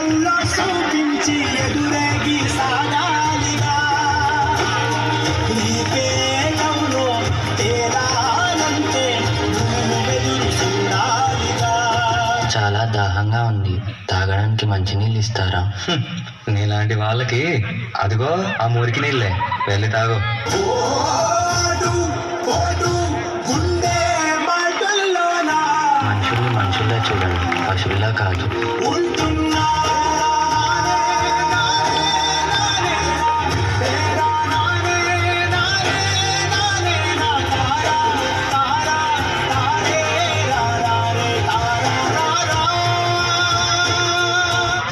యుద్ధంలో చూపించి ఎదురేగి సాగాలిగా ఈ పేగంలో తేలాలంటే నువ్వెదురు చూడాలిగా. చాలా దాహంగా ఉంది, తాగడానికి మంచినీళ్ళు ఇస్తారా? నీలాంటి వాళ్ళకి అదిగో ఆ మురికి నీళ్ళే, వెళ్ళి తాగు. మనుషుల్ని మనుషుల్లా చూడండి, పశువులా కాదు.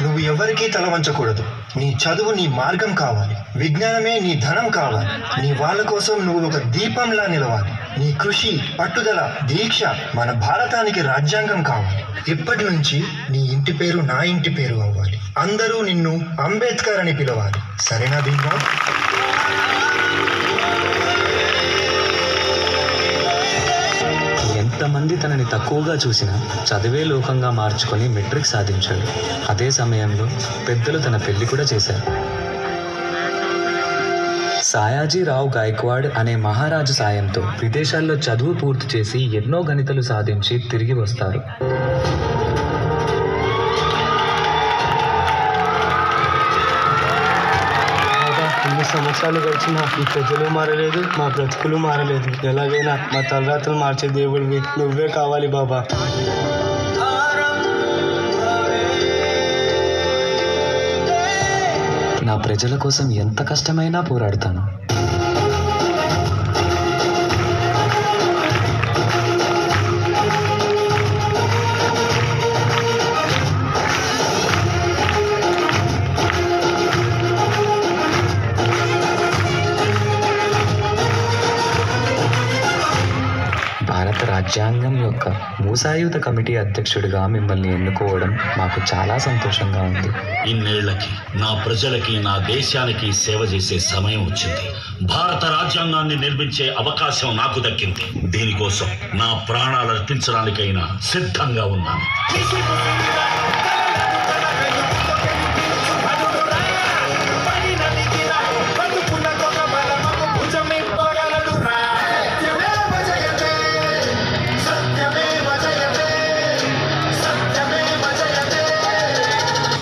నువ్వు ఎవరికీ తల వంచకూడదు. నీ చదువు నీ మార్గం కావాలి, విజ్ఞానమే నీ ధనం కావాలి. నీ వాళ్ళ కోసం నువ్వు ఒక దీపంలా నిలవాలి. నీ కృషి, పట్టుదల, దీక్ష మన భారతానికి రాజ్యాంగం కావాలి. ఇప్పటి నుంచి నీ ఇంటి పేరు నా ఇంటి పేరు అవ్వాలి. అందరూ నిన్ను అంబేద్కర్ అని పిలవాలి. సరేనా భీమ్రావ్? ఎంతమంది తనని తక్కువగా చూసినా చదివే లోకంగా మార్చుకొని మెట్రిక్ సాధించాడు. అదే సమయంలో పెద్దలు తన పెళ్లి కూడా చేశారు. సాయాజీరావు గాయక్వాడ్ అనే మహారాజు సాయంతో విదేశాల్లో చదువు పూర్తి చేసి ఎన్నో గణితలు సాధించి తిరిగి వస్తారు. ఎన్ని సంవత్సరాలు గడిచినా ఈ ప్రజలు మారలేదు, మా బ్రతుకులు మారలేదు. ఎలాగైనా మా తలరాత్రులు మార్చే దేవుడివి నువ్వే కావాలి బాబా. నా ప్రజల కోసం ఎంత కష్టమైనా పోరాడతాను. భారత రాజ్యాంగం యొక్క మూసాయుధ కమిటీ అధ్యక్షుడిగా మిమ్మల్ని ఎన్నుకోవడం మాకు చాలా సంతోషంగా ఉంది. ఇన్నేళ్లకి నా ప్రజలకి, నా దేశానికి సేవ చేసే సమయం వచ్చింది. భారత రాజ్యాంగాన్ని నిర్మించే అవకాశం నాకు దక్కింది. దీనికోసం నా ప్రాణాలు అర్పించడానికైనా సిద్ధంగా ఉన్నాను.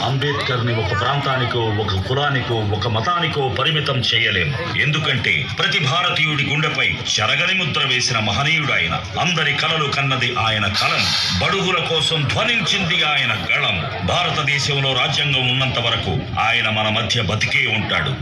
అంబేద్కర్ని ఒక ప్రాంతానికో, ఒక కులానికో, ఒక మతానికో పరిమితం చేయలేము. ఎందుకంటే ప్రతి భారతీయుడి గుండెపై చెరగని ముద్ర వేసిన మహనీయుడు ఆయన. అందరి కలలు కన్నది ఆయన కలం, బడుగుల కోసం ధ్వనించింది ఆయన గళం. భారతదేశంలో రాజ్యాంగం ఉన్నంత వరకు ఆయన మన మధ్య బతికే ఉంటాడు.